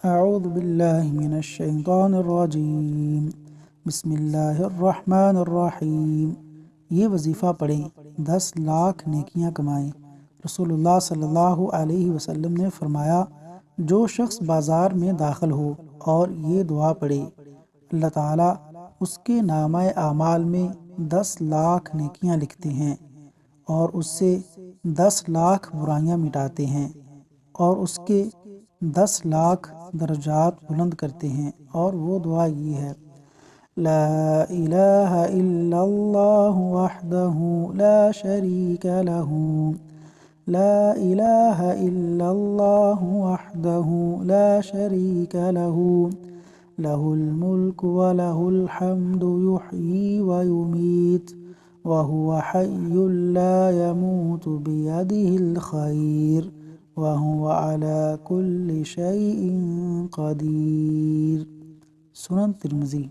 اعوذ باللہ من الشیطان الرجیم، بسم اللہ الرحمن الرحیم۔ یہ وظیفہ پڑھیں، 10 لاکھ نیکیاں کمائیں۔ رسول اللہ صلی اللہ علیہ وسلم نے فرمایا، جو شخص بازار میں داخل ہو اور یہ دعا پڑھے، اللہ تعالیٰ اس کے نامہ اعمال میں 10 لاکھ نیکیاں لکھتے ہیں اور اس سے 10 لاکھ برائیاں مٹاتے ہیں اور اس کے 10 لاکھ درجات بلند کرتے ہیں۔ اور وہ دعا یہ ہے: لا الہ الا اللہ وحدہ لا شریک لہ، لا الہ الا اللہ وحدہ لا شریک لہ، لہ الملک ولہ الحمد یحیی ویمیت وہو حی لا یموت بیدہ الخیر وَهُوَ عَلَى كُلِّ شَيْءٍ قَدِيرٌ۔ سنن ترمذی۔